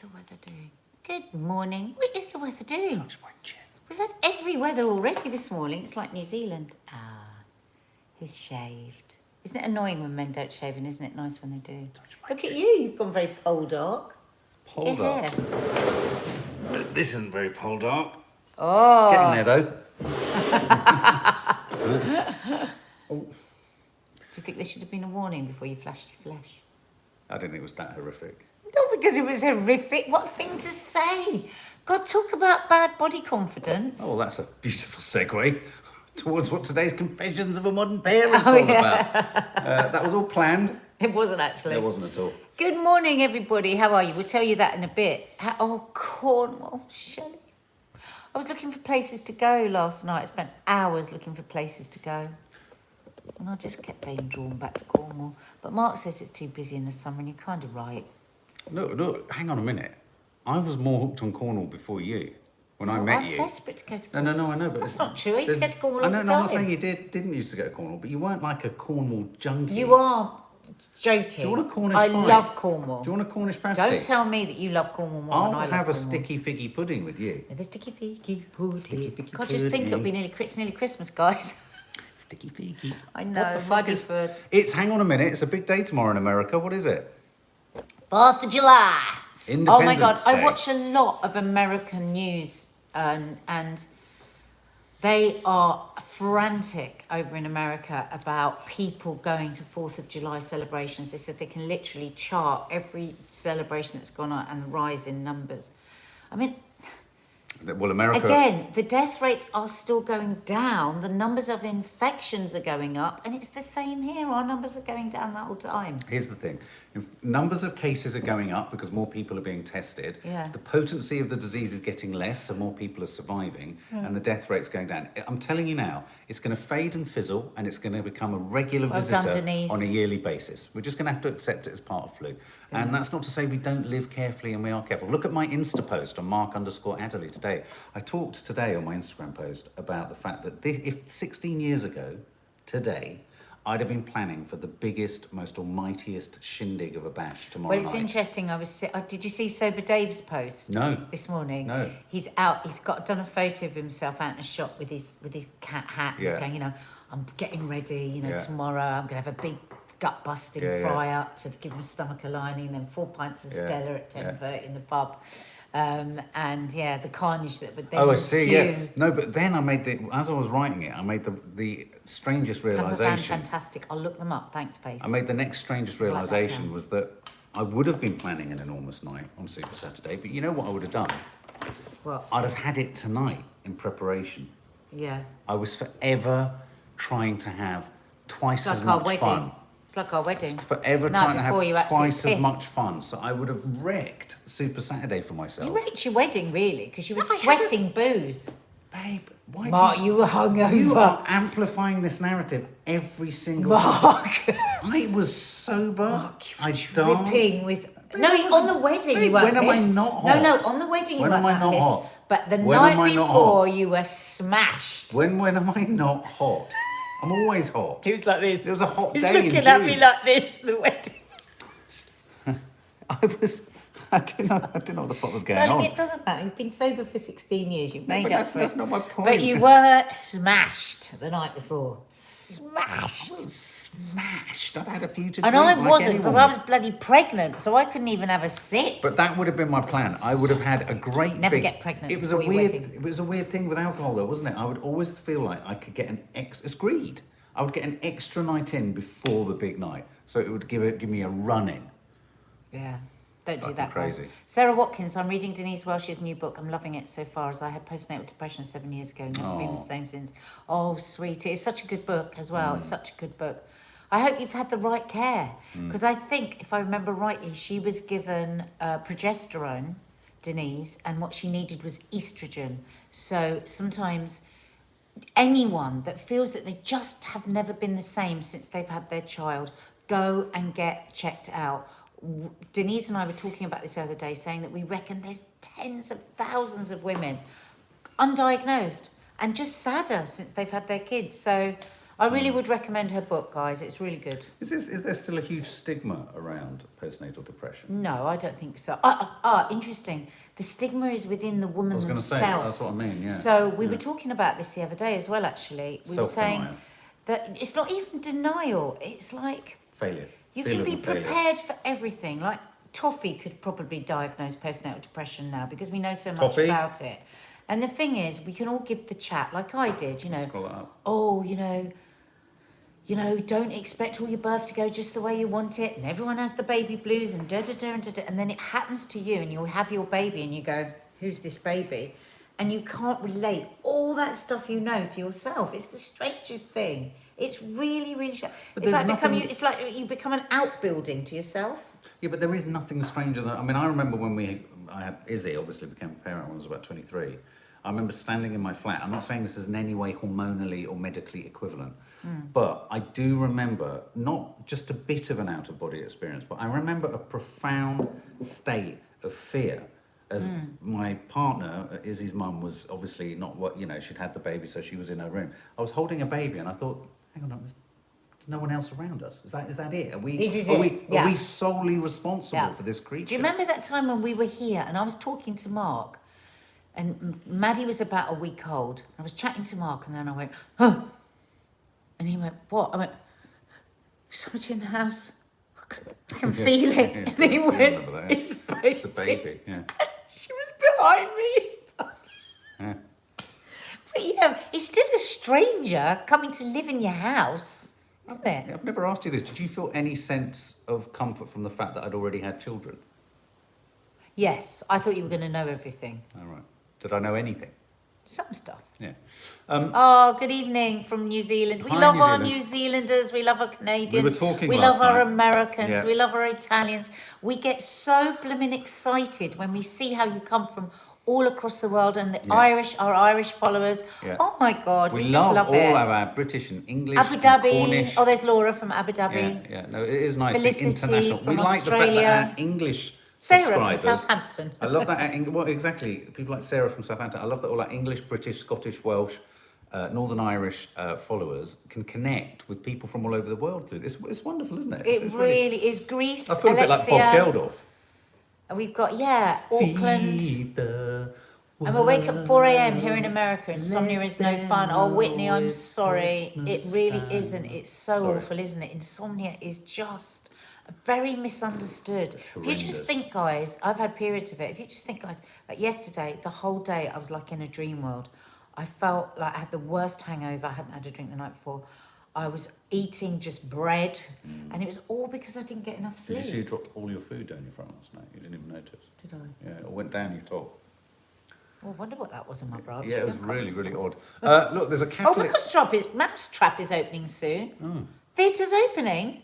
the weather doing? Good morning. What is the weather doing? Touch my chin. We've had every weather already this morning. It's like New Zealand. He's shaved. Isn't it annoying when men don't shave, and isn't it nice when they do? Look at you. You've gone very pole dark. Pole dark? This isn't very pole dark. Oh. It's getting there, though. Do you think there should have been a warning before you flashed your flesh? I didn't think it was that horrific. No, because it was horrific. What thing to say? God, talk about bad body confidence. Oh, well, that's a beautiful segue towards what today's Confessions of a Modern Parent's all about. That was all planned. It wasn't actually. It wasn't at all. Good morning, everybody. How are you? We'll tell you that in a bit. Cornwall, Shelley. I was looking for places to go last night. I spent hours looking for places to go. And I just kept being drawn back to Cornwall. But Mark says it's too busy in the summer, and you're kind of right. Look, hang on a minute. I was more hooked on Cornwall before you. When I met you. I'm desperate to go to Cornwall. No, I know, but... That's not true. I used to go to Cornwall all the time. I'm not saying you didn't used to go to Cornwall, but you weren't like a Cornwall junkie. You are joking. Do you want a Cornish I fight? love Cornwall. Do you want a Cornish pasty? Don't tell me that you love Cornwall more than I love I'll have a Cornwall. sticky figgy pudding with you. The sticky figgy pudding. Sticky figgy God, just think it'll be it's nearly Christmas, guys. Sticky figgy. I know, What the fuck muddy is... foot. It's, hang on a minute, it's a big day tomorrow in America. What is it? 4th of July. Independence Oh my God, Day. I watch a lot of American news and they are frantic over in America about people going to 4th of July celebrations. They said they can literally chart every celebration that's gone on and the rise in numbers. I mean, Well, America... again, the death rates are still going down. The numbers of infections are going up. And it's the same here. Our numbers are going down the whole time. Here's the thing. If numbers of cases are going up because more people are being tested. Yeah. The potency of the disease is getting less, so more people are surviving, and the death rate's going down. I'm telling you now, it's going to fade and fizzle, and it's going to become a regular visitor on a yearly basis. We're just going to have to accept it as part of flu. And that's not to say we don't live carefully, and we are careful. Look at my Insta post on Mark_Adderley today. I talked today on my Instagram post about the fact that if 16 years ago, today, I'd have been planning for the biggest, most almightiest shindig of a bash tomorrow night. Well, it's interesting. Did you see Sober Dave's post? No. This morning. No. He's out. He's done a photo of himself out in a shop with his cat hat. He's going, I'm getting ready. Tomorrow I'm gonna have a big gut busting fry up to give my stomach a lining. Then 4 pints of Stella at 10:30 in the pub. The carnage that would then I see, yeah. No, but then as I was writing it, I made the strangest realisation. Fantastic. I'll look them up. Thanks, Faith. I made the next strangest realisation was that I would have been planning an enormous night on Super Saturday, but you know what I would have done? What? I'd have had it tonight in preparation. Yeah. I was forever trying to have twice as much fun. It's like our wedding. Forever trying to have twice as much fun. So I would have wrecked Super Saturday for myself. You wrecked your wedding, really, because you were sweating booze. Babe, why Mark, you were hungover. You are amplifying this narrative every single Mark. I was sober. Mark, I dripping with... Babe, No, on the wedding you weren't When am I pissed. not hot? No, on the wedding you weren't When am I not pissed. hot? But the When am night I not before, hot? you were smashed. When am I not hot? I'm always hot. He was like this. It was a hot He's day in looking at me June. like this, the wedding. I didn't know what the fuck was going Darling, on. it doesn't matter. You've been sober for 16 years. You've made but up for it. that's not my point. But you were smashed the night before. Smashed. I was smashed. I'd had a few to And drink I like wasn't, because anyone. I was bloody pregnant, so I couldn't even have a sip. But that would have been my plan. I would have had a great Never big... get pregnant It was a before your weird. wedding. It was a weird thing with alcohol, though, wasn't it? I would always feel like I could get an extra. It's greed. I would get an extra night in before the big night, so it would give me a run in. Yeah. Don't do Fucking that, guys. crazy. Sarah Watkins, I'm reading Denise Welsh's new book. I'm loving it so far, as I had postnatal depression 7 years ago. Never been the same since. Oh, sweetie. It's such a good book as well. It's such a good book. I hope you've had the right care. Because I think, if I remember rightly, she was given progesterone, Denise, and what she needed was estrogen. So sometimes anyone that feels that they just have never been the same since they've had their child, go and get checked out. Denise and I were talking about this the other day, saying that we reckon there's tens of thousands of women undiagnosed and just sadder since they've had their kids. So I really would recommend her book, guys. It's really good. Is there still a huge stigma around postnatal depression? No, I don't think so. Interesting. The stigma is within the woman I was going to say, themselves. that's what I mean, yeah. So we were talking about this the other day as well, actually. We were saying that it's not even denial. It's like... failure. You can be prepared for everything. Like, Toffee could probably diagnose postnatal depression now because we know so much about it. And the thing is, we can all give the chat, like I did, you know. Scroll it up. Oh, you know, don't expect all your birth to go just the way you want it. And everyone has the baby blues and da-da-da and da-da. And then it happens to you and you'll have your baby and you go, who's this baby? And you can't relate all that stuff you know to yourself. It's the strangest thing. It's really, really... It's like you become an outbuilding to yourself. Yeah, but there is nothing stranger than... I mean, I remember when I had Izzy, obviously became a parent when I was about 23. I remember standing in my flat. I'm not saying this is in any way hormonally or medically equivalent, but I do remember not just a bit of an out-of-body experience, but I remember a profound state of fear as my partner, Izzy's mum, was obviously not what, you know, she'd had the baby, so she was in her room. I was holding a baby and I thought, hang on, there's no one else around us. Is that it? Are we solely responsible for this creature? Do you remember that time when we were here and I was talking to Mark and Maddie was about a week old. I was chatting to Mark and then I went, huh? And he went, what? I went, somebody in the house. I can feel it. Yeah, and he went, it's the baby. Yeah. She was behind me. Yeah. But you know, it's still a stranger coming to live in your house, isn't it? I've never asked you this. Did you feel any sense of comfort from the fact that I'd already had children? Yes, I thought you were going to know everything. All right. Did I know anything? Some stuff. Yeah. Good evening from New Zealand. We love our New Zealanders. We love our Canadians. We were talking We last love our night. Americans. Yeah. We love our Italians. We get so blooming excited when we see how you come from all across the world and the Irish, our Irish followers. Yeah. Oh my God, we just love all it. of our British and English Abu and Dhabi. Cornish. Oh, there's Laura from Abu Dhabi. Yeah. No, it is nice. Felicity International. from We like Australia. the fact that our English Sarah from subscribers. Southampton. I love that. Well, exactly. People like Sarah from Southampton. I love that all our English, British, Scottish, Welsh, Northern Irish followers can connect with people from all over the world through this. It's wonderful, isn't it? It really is. Greece, I feel a bit like Bob Geldof. We've got, Auckland. Feed the And we wake up 4 a.m. here in America. Insomnia is no fun. Oh, Whitney, I'm sorry. It really isn't. It's so awful, isn't it? Insomnia is just very misunderstood. If you just think, guys, I've had periods of it. If you just think, guys, like yesterday, the whole day, I was like in a dream world. I felt like I had the worst hangover. I hadn't had a drink the night before. I was eating just bread, and it was all because I didn't get enough sleep. Did you see you dropped all your food down your front last night? You didn't even notice. Did I? Yeah, it went down your top. Oh, I wonder what that was in my bra. Yeah, it was really, really odd. Look, there's a Catholic... Mousetrap is opening soon. Theatre's opening?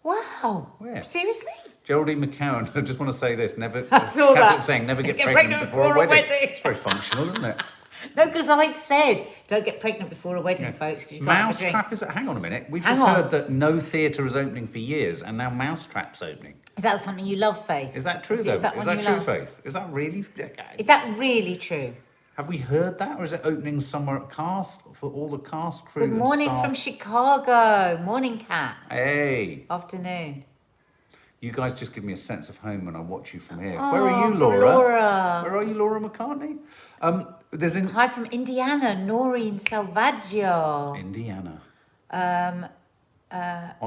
Wow. Where? Seriously? Geraldine McCowan, I just want to say this. Never. I saw Catholic that. saying never get pregnant before a wedding. It's very functional, isn't it? No, because I'd said, don't get pregnant before a wedding, folks, because you can't have a drink. Mousetrap is... Hang on a minute. We've just heard that no theatre is opening for years, and now Mousetrap's opening. Is that something you love, Faith? Is that true, though? Is that one you true, love? Faith? Is that really... Is that really true? Have we heard that, or is it opening somewhere at cast for all the cast crew? Good morning from Chicago. Morning, Cat. Hey. Afternoon. You guys just give me a sense of home when I watch you from here. Oh, Where are you, from Laura? Laura. Where are you, Laura McCartney? Hi from Indiana, Nori in Salvaggio. Indiana. On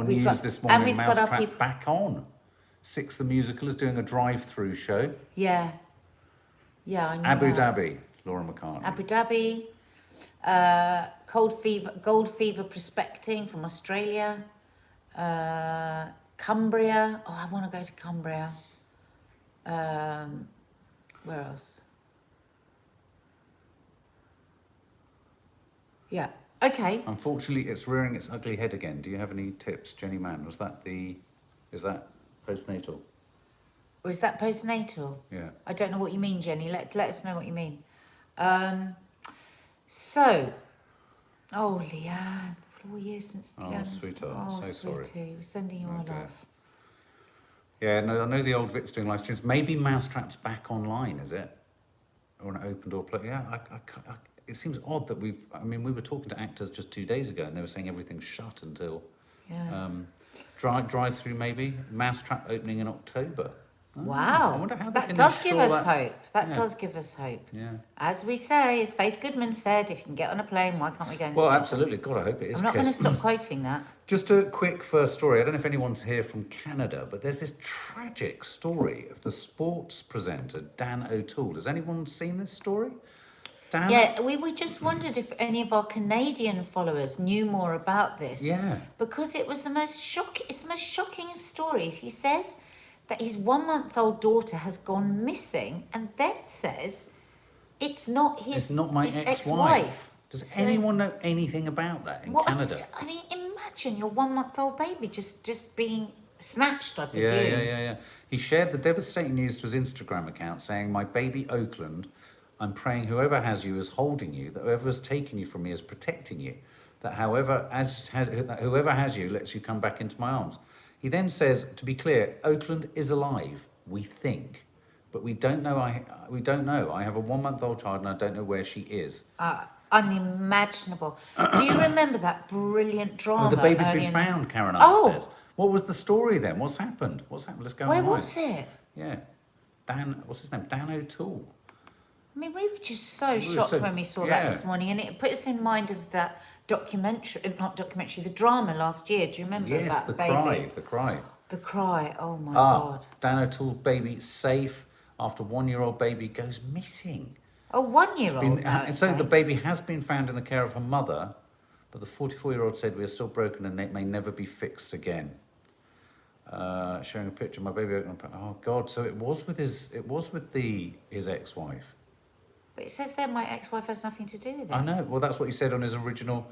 we've news got- this and morning, we've got our Mousetrap people- back on. Six the Musical is doing a drive-through show. Yeah. Yeah, I knew Abu that. Dhabi, Laura McCartney. Abu Dhabi. Gold fever prospecting from Australia. Cumbria. Oh, I want to go to Cumbria. Where else? Yeah. Okay. Unfortunately, it's rearing its ugly head again. Do you have any tips, Jenny Mann? Is that postnatal? Or is that postnatal? Yeah. I don't know what you mean, Jenny. Let us know what you mean. Leanne. 4 years since Leanne's... sweetheart. Oh, So sweetie. sorry. We're sending you our Okay. love. Yeah, no, I know the old Vic's doing live streams. Maybe Mousetrap's back online, is it? Or an open door play? Yeah, it seems odd that we were talking to actors just 2 days ago and they were saying everything's shut until drive-through maybe, Mousetrap opening in October. Wow. I wonder how that does give us hope. That does give us hope. Yeah. As we say, as Faith Goodman said, if you can get on a plane, why can't we go? Well, absolutely. God, I hope it is. I'm not going to stop quoting that. Just a quick first story. I don't know if anyone's here from Canada, but there's this tragic story of the sports presenter Dan O'Toole. Has anyone seen this story? Dan? Yeah, we just wondered if any of our Canadian followers knew more about this. Yeah. Because it was the most shocking. It's the most shocking of stories. He says that his 1-month-old daughter has gone missing, and then says it's not his. It's not my ex-wife. Does anyone know anything about that in Canada? I mean, imagine your 1-month-old baby just being snatched, I presume. Yeah. He shared the devastating news to his Instagram account, saying, "My baby Oakland, I'm praying whoever has you is holding you, that whoever has taken you from me is protecting you, that whoever has you lets you come back into my arms." He then says, to be clear, Oakland is alive, we think, but we don't know. We don't know. I have a 1-month-old child and I don't know where she is. Unimaginable. Do you remember that brilliant drama? The baby's been found, Karen says. What was the story then? What's happened? Let's go on. Where was it? Yeah. What's his name? Dan O'Toole. I mean, we were just so shocked when we saw that this morning, and it put us in mind of that the drama last year. Do you remember that baby? The Cry. The Cry, oh my God. Dan O'Toole baby safe after 1-year-old baby goes missing. Oh, 1-year-old So the baby has been found in the care of her mother, but the 44-year-old said, "We are still broken and it may never be fixed again." Showing a picture of my baby. Oh God! So it was with his ex-wife. But it says there my ex-wife has nothing to do with it. I know. Well, that's what he said on his original.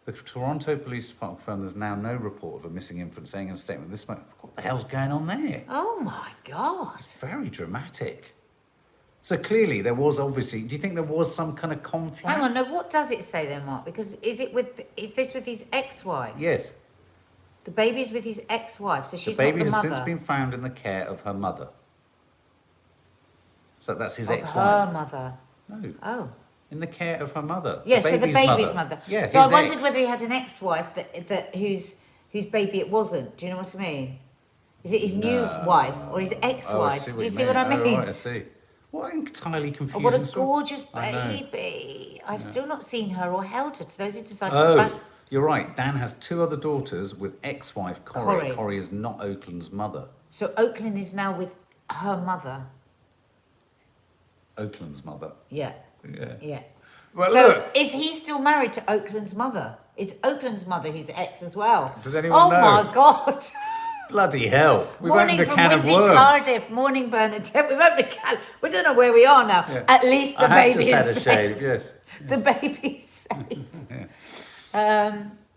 The Toronto Police Department confirmed there's now no report of a missing infant, saying in a statement, what the hell's going on there? Oh my God. It's very dramatic. So clearly there was obviously, do you think there was some kind of conflict? Hang on, no, what does it say then, Mark? Because is this with his ex-wife? Yes. The baby's with his ex-wife, so she's not the mother. The baby has since been found in the care of her mother. So that's his ex-wife. Her mother. No. Oh. In the care of her mother. Yeah, so the baby's mother. Yeah, so I wondered whether he had an ex-wife whose baby it wasn't. Do you know what I mean? Is it his new wife or his ex-wife? Do you see what I mean? Oh, right, I see. What an entirely confusing what a gorgeous baby. I've still not seen her or held her. To those who decided to... You're right. Dan has 2 other daughters with ex-wife Corrie. Corrie is not Oakland's mother. So Oakland is now with her mother. Oakland's mother. Yeah. Yeah. Well, so look. Is he still married to Oakland's mother? Is Oakland's mother his ex as well? Does anyone know? Oh my God. Bloody hell. We've morning opened a can of from worms. Cardiff. Morning Bernadette. We've opened a can. We don't know where we are now. Yeah. At least the baby is safe. Shave, yes. The baby is safe.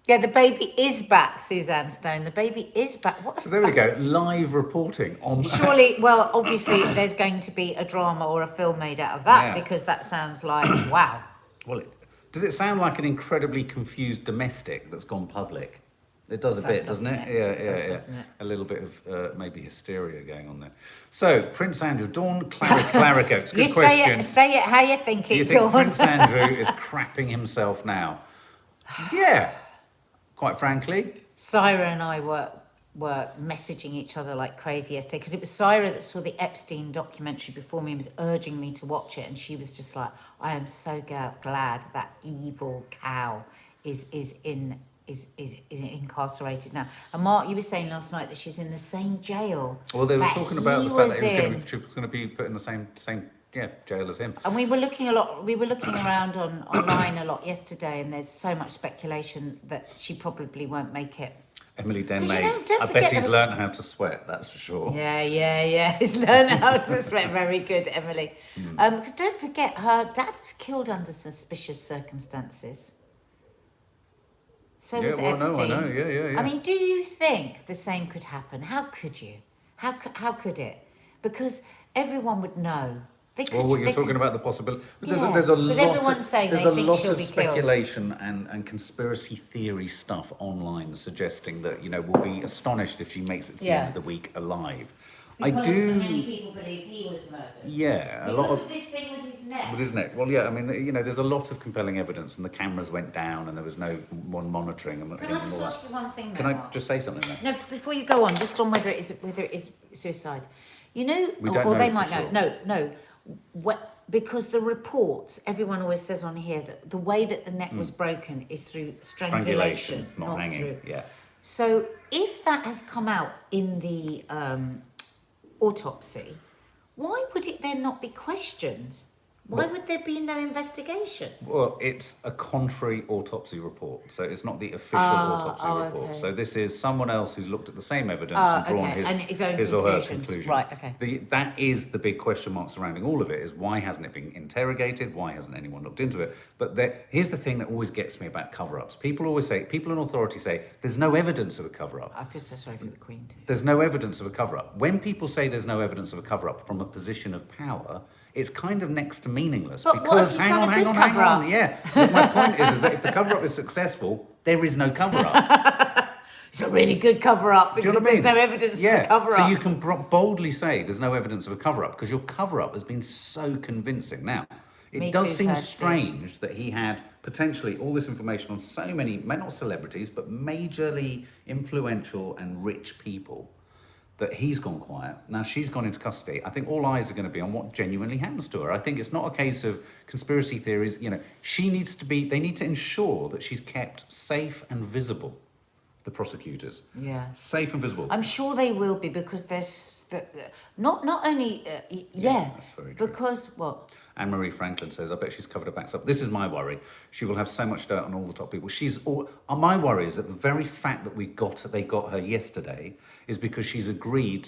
Yeah, the baby is back, Suzanne Stone. The baby is back. So there we go. Live reporting on... Surely, well, obviously there's going to be a drama or a film made out of that because that sounds like, wow. Well, does it sound like an incredibly confused domestic that's gone public? It does a bit, doesn't it? Yeah. Doesn't it? A little bit of maybe hysteria going on there. So, Prince Andrew, Dawn Claricoats, good question. Say it how you think it, Do you think Prince Andrew is crapping himself now? Yeah, quite frankly. Syra and I were messaging each other like crazy yesterday because it was Syra that saw the Epstein documentary before me and was urging me to watch it, and she was just like, I am so glad that evil cow is incarcerated now. And Mark, you were saying last night that she's in the same jail. Well, they were talking about the fact that she was going to be put in the same jail as him. And we were looking around online a lot yesterday, and there's so much speculation that she probably won't make it. Emily Denmaid, I bet he's learned how to sweat, that's for sure. Yeah. He's learned how to sweat. Very good, Emily. Because don't forget, her dad was killed under suspicious circumstances. So was Epstein. No, I know. Yeah. I mean, do you think the same could happen? How could you? How could it? Because everyone would know. You're talking about the possibility. There's a lot of speculation and conspiracy theory stuff online suggesting that we'll be astonished if she makes it to the end of the week alive. Because many people believe he was murdered. Yeah, because of this thing with his neck. With his neck. Well, yeah, I mean, you know, there's a lot of compelling evidence, and the cameras went down, and there was no one monitoring. And, Can I just ask you one thing now? Can I just say something there? No, before you go on, just on whether it is suicide. You know, We don't or know they for might sure. know. No. Because the reports, everyone always says on here that the way that the neck was broken is through strangulation, not hanging. through. Yeah. So if that has come out in the autopsy, why would it then not be questioned? Why would there be no investigation? Well, it's a contrary autopsy report, so it's not the official autopsy report. Okay. So this is someone else who's looked at the same evidence and drawn his or her conclusions. Right, okay. That is the big question mark surrounding all of it, is why hasn't it been interrogated? Why hasn't anyone looked into it? But here's the thing that always gets me about cover-ups. People in authority say, there's no evidence of a cover-up. I feel so sorry for the Queen too. There's no evidence of a cover-up. When people say there's no evidence of a cover-up from a position of power, it's kind of next to meaningless. But because hang on. Yeah. Because my point is that if the cover-up is successful, there is no cover-up. It's a really good cover-up because there's no evidence of a cover-up. So you can boldly say there's no evidence of a cover-up because your cover-up has been so convincing. Now, it does seem strange that he had potentially all this information on so many, not celebrities, but majorly influential and rich people, that he's gone quiet. Now she's gone into custody. I think all eyes are going to be on what genuinely happens to her. I think it's not a case of conspiracy theories. You know, they need to ensure that she's kept safe and visible, the prosecutors. Yeah. Safe and visible. I'm sure they will be because there's, not only, That's very true. because, what? Anne-Marie Franklin says, I bet she's covered her backs up. This is my worry. She will have so much dirt on all the top people. My worry is that the very fact that they got her yesterday is because she's agreed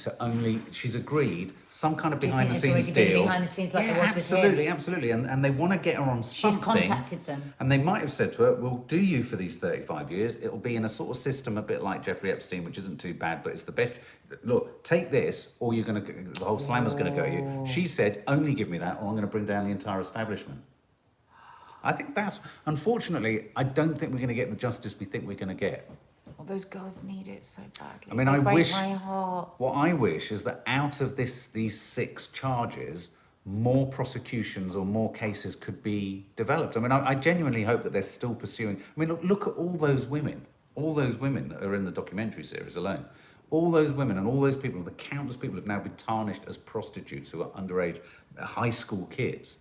some kind of behind the scenes deal. Behind the scenes like there was with him? Absolutely. And they want to get her on something. She's contacted them. And they might have said to her, we'll do you for these 35 years. It'll be in a sort of system a bit like Jeffrey Epstein, which isn't too bad, but it's the best. Look, take this or the whole slammer's going to go at you. She said, only give me that or I'm going to bring down the entire establishment. I think unfortunately, I don't think we're going to get the justice we think we're going to get. Well, those girls need it so badly. I mean, they break my heart. What I wish is that out of these 6 charges, more prosecutions or more cases could be developed. I mean, I genuinely hope that they're still pursuing. I mean, look at all those women that are in the documentary series alone. All those women and all those people, the countless people have now been tarnished as prostitutes who are underage, high school kids.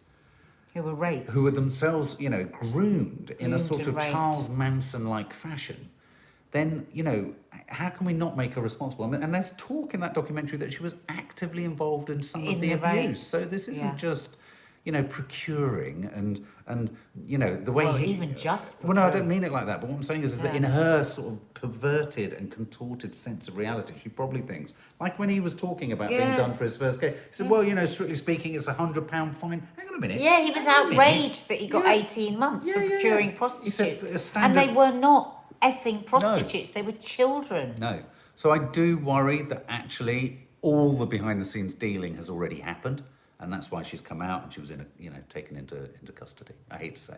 Who were raped. Who were themselves, groomed in a sort of raped. Charles Manson-like fashion. Then, how can we not make her responsible? And there's talk in that documentary that she was actively involved in some of the abuse. Rapes. So this isn't just, procuring and the way even just Well, no, I don't mean it like that. But what I'm saying is that in her sort of perverted and contorted sense of reality, she probably thinks, like when he was talking about being done for his first case, he said, well, strictly speaking, it's £100 fine. Hang on a minute. Yeah, he was outraged that he got 18 months for procuring prostitutes. He said and they were not effing prostitutes, they were children. No. So I do worry that actually all the behind-the-scenes dealing has already happened, and that's why she's come out and she was taken into custody. I hate to say.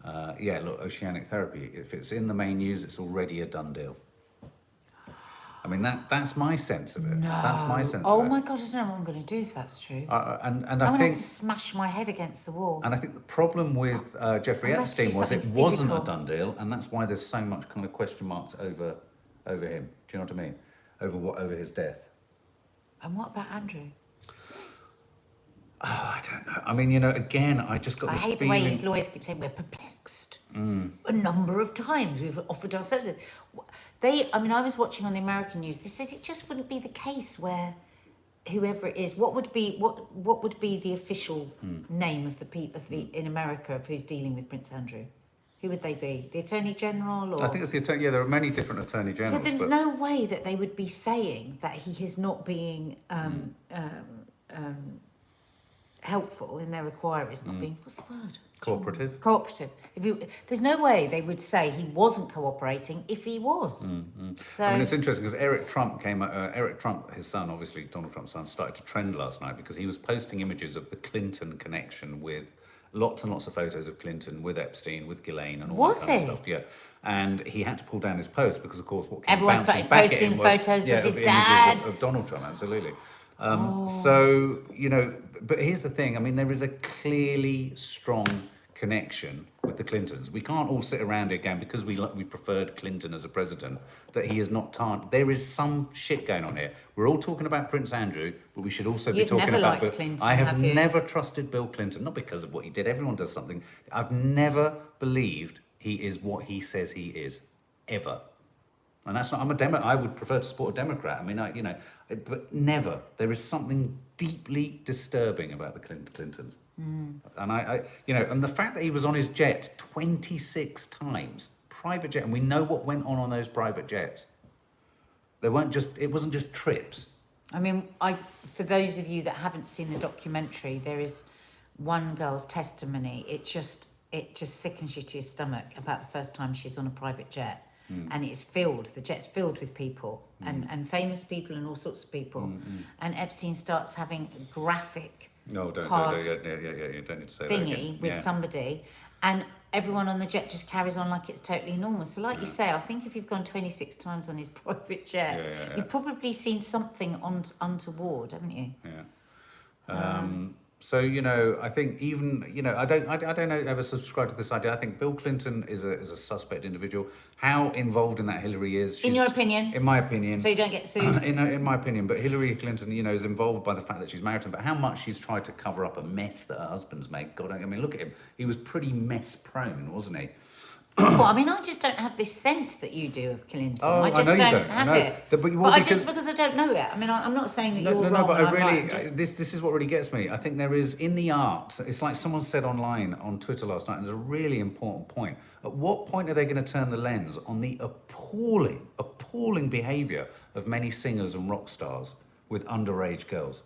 Look, oceanic therapy. If it's in the main news, it's already a done deal. I mean, that's my sense of it. No. That's my sense of it. Oh my God, I don't know what I'm going to do if that's true. And I'm I going think to smash my head against the wall. And I think the problem with Jeffrey Unless Epstein it's was it something wasn't a physical. done deal, and that's why there's so much kind of question marks over him. Do you know what I mean? Over his death. And what about Andrew? Oh, I don't know. I mean, again, I just got this I hate feeling. the way his lawyers keep saying we're perplexed. A number of times we've offered our services. I was watching on the American news. They said it just wouldn't be the case where whoever it is, what would be the official name of in America of who's dealing with Prince Andrew? Who would they be? The Attorney General? Or? I think it's the attorney. Yeah, there are many different attorney generals. So there's no way that they would be saying that he is not being helpful in their inquiries, not being, what's the word? Cooperative. Cooperative. There's no way they would say he wasn't cooperating if he was. So, I mean, it's interesting because Eric Trump, his son, obviously Donald Trump's son, started to trend last night because he was posting images of the Clinton connection with lots and lots of photos of Clinton with Epstein, with Ghislaine and all that kind of stuff. Yeah. And he had to pull down his post because, of course, what came everyone bouncing started back posting at him photos of his images dad. of Donald Trump, absolutely. So, you know, but here's the thing. I mean, there is a clearly strong connection with the Clintons. We can't all sit around here again because we preferred Clinton as a president, that he is not there is some shit going on here. We're all talking about Prince Andrew, but we should also be talking about... Clinton, I have never trusted Bill Clinton, not because of what he did. Everyone does something. I've never believed he is what he says he is, ever. And that's not... I would prefer to support a Democrat. I mean, but never. There is something deeply disturbing about the Clintons. And and the fact that he was on his jet 26 times, private jet, and we know what went on those private jets. It wasn't just trips. I mean, for those of you that haven't seen the documentary, there is one girl's testimony. It just sickens you to your stomach about the first time she's on a private jet. And it's the jet's filled with people and famous people and all sorts of people. And Epstein starts having graphic no, don't need to say thingy with somebody, and everyone on the jet just carries on like it's totally normal. So like you say, I think if you've gone 26 times on his private jet, you've probably seen something untoward, haven't you? So, I think even, I don't ever subscribe to this idea. I think Bill Clinton is a suspect individual. How involved in that Hillary is... In your opinion? In my opinion. So you don't get sued? In my opinion. But Hillary Clinton, is involved by the fact that she's married to him. But how much she's tried to cover up a mess that her husband's made. God, I mean, look at him. He was pretty mess prone, wasn't he? Well, I mean, I just don't have this sense that you do of Clinton. Oh, I just know you don't have it. But because I don't know it. I mean, I'm not saying that you're wrong. No, but I really, right. this is what really gets me. I think there is, in the arts, it's like someone said online on Twitter last night, and there's a really important point. At what point are they going to turn the lens on the appalling behaviour of many singers and rock stars with underage girls?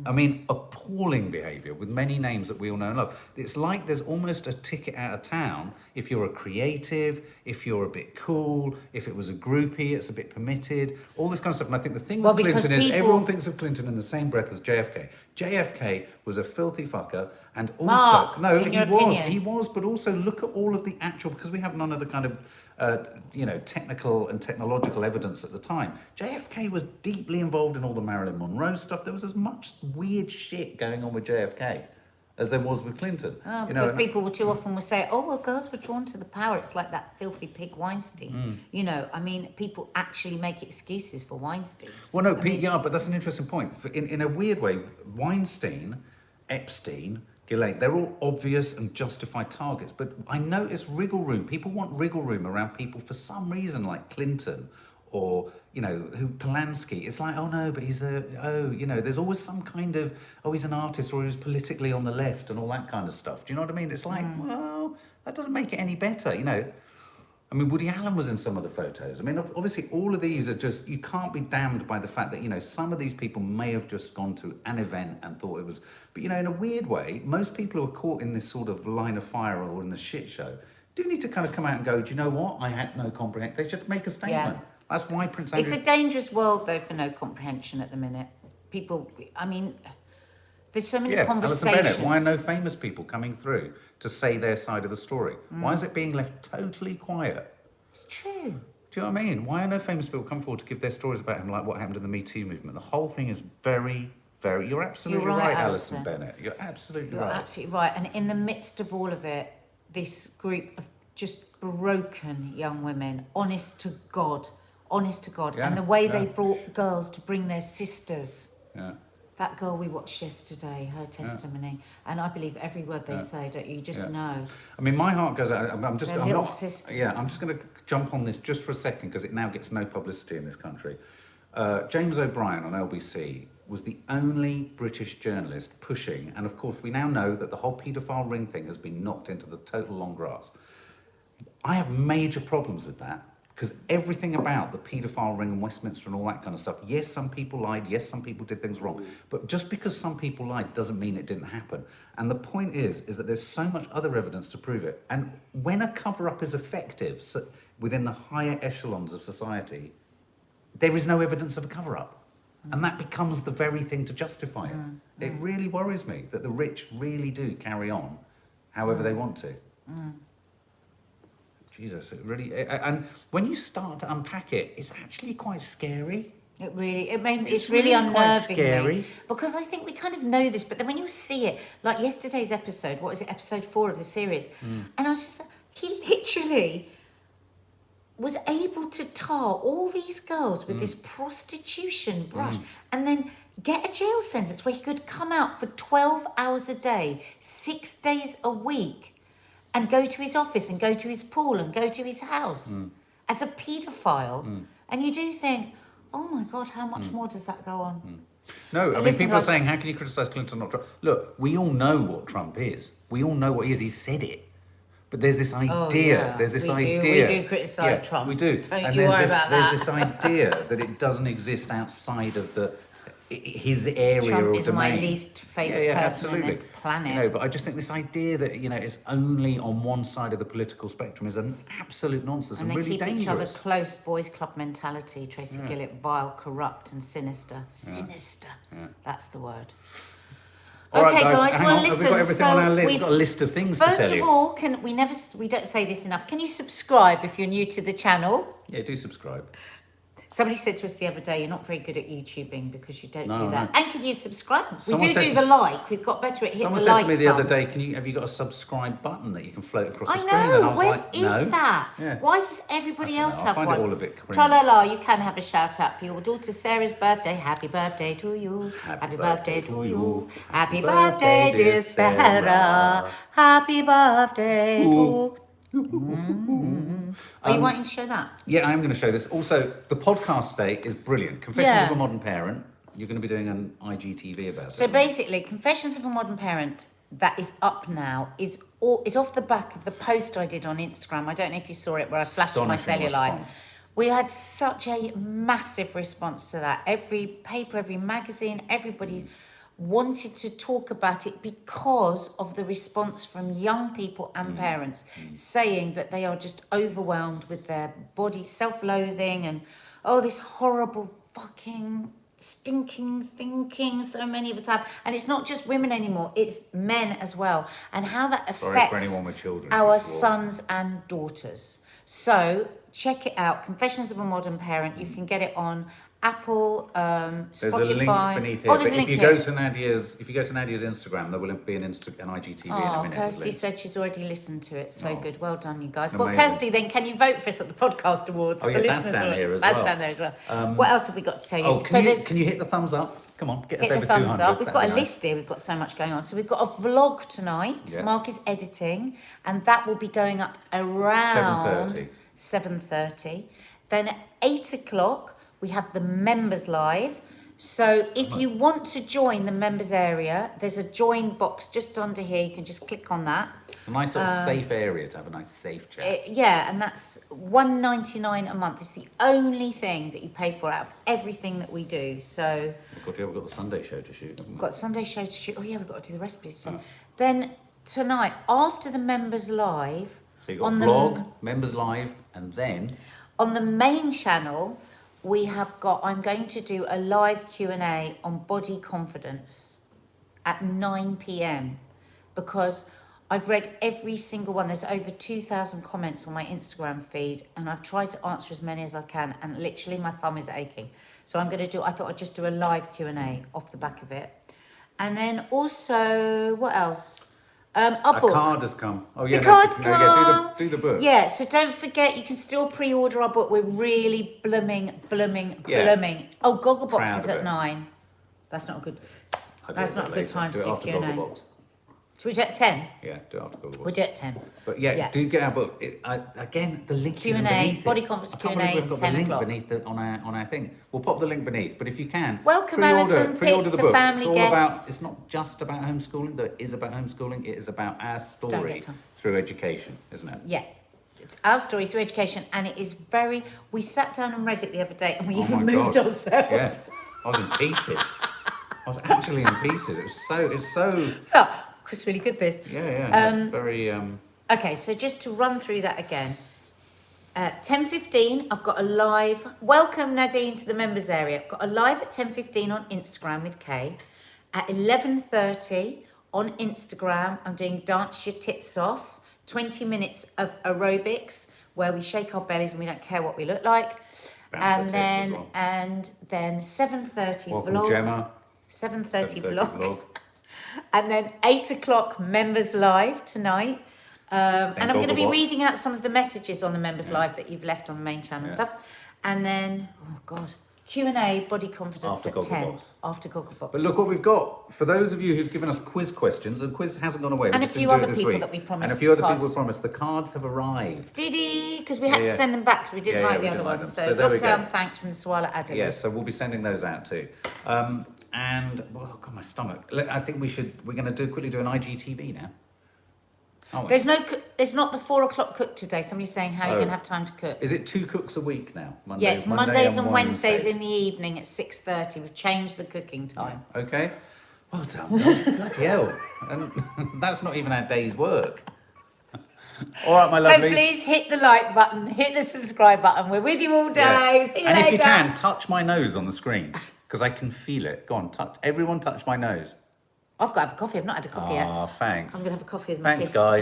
I mean, appalling behaviour with many names that we all know and love. It's like there's almost a ticket out of town if you're a creative, if you're a bit cool, if it was a groupie, it's a bit permitted, all this kind of stuff. And I think the thing with Clinton is everyone thinks of Clinton in the same breath as JFK. JFK was a filthy fucker, and also... Mark, he was, but also look at all of the actual... Because we have none of the kind of... technical and technological evidence at the time. JFK was deeply involved in all the Marilyn Monroe stuff. There was as much weird shit going on with JFK as there was with Clinton. Oh, because people will too often will say, oh, well, girls were drawn to the power. It's like that filthy pig Weinstein. I mean, people actually make excuses for Weinstein. Well, no, but that's an interesting point. In a weird way, Weinstein, Epstein... they're all obvious and justified targets, but I notice wriggle room. People want wriggle room around people for some reason, like Clinton or, Polanski. It's like, oh no, but there's always some kind of, he's an artist or he was politically on the left and all that kind of stuff. Do you know what I mean? It's like, well, that doesn't make it any better, I mean, Woody Allen was in some of the photos. I mean, obviously, all of these are just... You can't be damned by the fact that, some of these people may have just gone to an event and thought it was... But, in a weird way, most people who are caught in this sort of line of fire or in the shit show do need to kind of come out and go, do you know what? I had no comprehension. They should make a statement. Yeah. That's why Prince Andrew... It's a dangerous world, though, for no comprehension at the minute. People... I mean... There's so many conversations. Alison Bennett, why are no famous people coming through to say their side of the story? Why is it being left totally quiet? It's true. Do you know what I mean? Why are no famous people come forward to give their stories about him, like what happened in the Me Too movement? The whole thing is very, very... You're absolutely right, Alison Bennett. You're absolutely right. You're absolutely right. And in the midst of all of it, this group of just broken young women, honest to God, and the way they brought girls to bring their sisters... Yeah. That girl we watched yesterday, her testimony, and I believe every word they say. Don't you? just know. I mean, my heart goes out. I'm just going to jump on this just for a second because it now gets no publicity in this country. James O'Brien on LBC was the only British journalist pushing, and of course we now know that the whole paedophile ring thing has been knocked into the total long grass. I have major problems with that. Because everything about the paedophile ring in Westminster and all that kind of stuff, yes, some people lied, yes, some people did things wrong, but just because some people lied doesn't mean it didn't happen. And the point is that there's so much other evidence to prove it. And when a cover-up is effective within the higher echelons of society, there is no evidence of a cover-up. And that becomes the very thing to justify it. It really worries me that the rich really do carry on however they want to. Jesus, it really... And when you start to unpack it, it's actually quite scary. It's really really quite unnerving scary. me, because I think we kind of know this, but then when you see it, like yesterday's episode, what was it, episode 4 of the series, and I was just, he literally was able to tar all these girls with this prostitution brush, and then get a jail sentence where he could come out for 12 hours a day, 6 days a week, and go to his office and go to his pool and go to his house as a paedophile. And you do think, oh my God, how much more does that go on? No, I mean, people are saying, how can you criticise Clinton, not Trump? Look, we all know what Trump is. We all know what he is. He said it. But there's this idea. There's this idea. We do criticise Trump. We do. Don't you worry about that. There's this idea that it doesn't exist outside of his area Trump or is domain. my least favourite person on the planet. You know, but I just think this idea that, you know, it's only on one side of the political spectrum is an absolute nonsense and they really keep dangerous. each other close, boys club mentality. Tracy Gillett, vile, corrupt and sinister. Sinister. That's the word. All okay, right, guys. hang Well, on. listen. Have we got everything on our list? We've We've got a list of things to tell you. First of all, we don't say this enough. Can you subscribe if you're new to the channel? Yeah, do subscribe. Somebody said to us the other day, you're not very good at YouTubing because you don't do that. No. And can you subscribe? Someone we do the like. We've got better at hitting the like. Someone said to me the other day, have you got a subscribe button that you can float across the screen? And I was where like, is no. that? Yeah. Why does everybody else I have find one? it all a bit cringe. Tra-la-la, you can have a shout out for your daughter Sarah's birthday. Happy birthday to you. Happy birthday to you. Happy birthday, dear Sarah. Happy birthday to you. Are you wanting to show that? Yeah, I am going to show this. Also, the podcast today is brilliant. Confessions of a Modern Parent. You're going to be doing an IGTV about it. So basically, Confessions of a Modern Parent, that is up now, is off the back of the post I did on Instagram. I don't know if you saw it, where I flashed my Astonishing cellulite. response. We had such a massive response to that. Every paper, every magazine, everybody wanted to talk about it because of the response from young people and parents saying that they are just overwhelmed with their body self-loathing and this horrible fucking stinking thinking so many of us have. And it's not just women anymore, it's men as well, and how that affects for anyone with children, our sons and daughters. So check it out, Confessions of a Modern Parent. You can get it on Apple, Spotify. There's a link beneath here. There's a link if you go to Nadia's Instagram, there will be an IGTV in a minute. Kirsty said she's already listened to it. So good. Well done, you guys. Well, Amazing. Kirsty, then can you vote for us at the Podcast Awards? Yeah, that's down here as well. That's down there as well. What else have we got to tell you? Can you hit the thumbs up? Come on, get us Hit over the thumbs 200. up. We've got a That'd be list here. We've got so much going on. So we've got a vlog tonight. Yeah. Mark is editing, and that will be going up around 7:30. Then at 8 o'clock, we have the members live. So if you want to join the members area, there's a join box just under here. You can just click on that. It's a nice sort of safe area to have a nice safe chat. And that's $1.99 a month. It's the only thing that you pay for out of everything that we do. So We've got the Sunday show to shoot, haven't we? we've got Sunday show to shoot. Oh yeah, we've got to do the recipes too. Then tonight, after the members live, So you've got vlog, members live, and then on the main channel, I'm going to do a live Q&A on body confidence at 9 p.m. because I've read every single one. There's over 2,000 comments on my Instagram feed, and I've tried to answer as many as I can, and literally my thumb is aching. So I thought I'd just do a live Q&A off the back of it. And then also, what else? A book. card has come. Oh yeah, The card's come. Yeah, do the book. Yeah, so don't forget, you can still pre-order our book. We're really blooming. Oh, Gogglebox is at 9. That's not a good. That's not a good time to do Q&A. So we do it at 10? Yeah, do it after Gogglebox. We do it at 10. But yeah, do get our book. Again, the link is beneath Body it. confidence I can't Q&A, believe we've got 10 the link o'clock. beneath it on our thing. We'll pop the link beneath, but if you can, Welcome, pre-order Alison the Pick, book. to Family It's all Guests. about. It's not just about homeschooling, though it is about homeschooling. It is about our Don't story get time. through education, isn't it? Yeah. It's our story through education, and it is very... We sat down and read it the other day, and we even my moved God. ourselves. Yeah, I was in pieces. I was actually in pieces. It's so. Oh, it's really good, this. Yeah. It's very. Okay, so just to run through that again. 10:15, I've got a live. Welcome, Nadine, to the members area. I've got a live at 10:15 on Instagram with Kay. At 11:30 on Instagram, I'm doing Dance Your Tits Off. 20 minutes of aerobics where we shake our bellies and we don't care what we look like. And then 7:30 Welcome, vlog. Gemma. 7:30 vlog. And then 8 o'clock members live tonight. And I'm going to be reading out some of the messages on the members live that you've left on the main channel and stuff. And then, oh God, Q&A, body confidence After at 10. Gogglebox. After Gogglebox. But look what we've got. For those of you who've given us quiz questions, and quiz hasn't gone away. And a few other people that we promised. And a few other people we promised. The cards have arrived. Did he? Because we had to send them back because we didn't like the other ones. So lockdown thanks from the Sawalha-Adderleys. Yes, so we'll be sending those out too. And, oh God, my stomach. I think we're going to quickly do an IGTV now. There's not the 4 o'clock cook today. Somebody's saying how you're going to have time to cook. Is it 2 cooks a week now? Yeah, it's Mondays and Wednesdays in the evening at 6:30. We've changed the cooking time. Yeah. Okay. Well done. Bloody hell. And that's not even our day's work. All right, my lovelies. So please hit the like button, hit the subscribe button. We're with you all day. Yeah. See you and later. if you can, touch my nose on the screen because I can feel it. Go on, touch. Everyone touch my nose. I've got to have a coffee. I've not had a coffee yet. Ah, thanks. I'm going to have a coffee with my sis. Thanks, guys.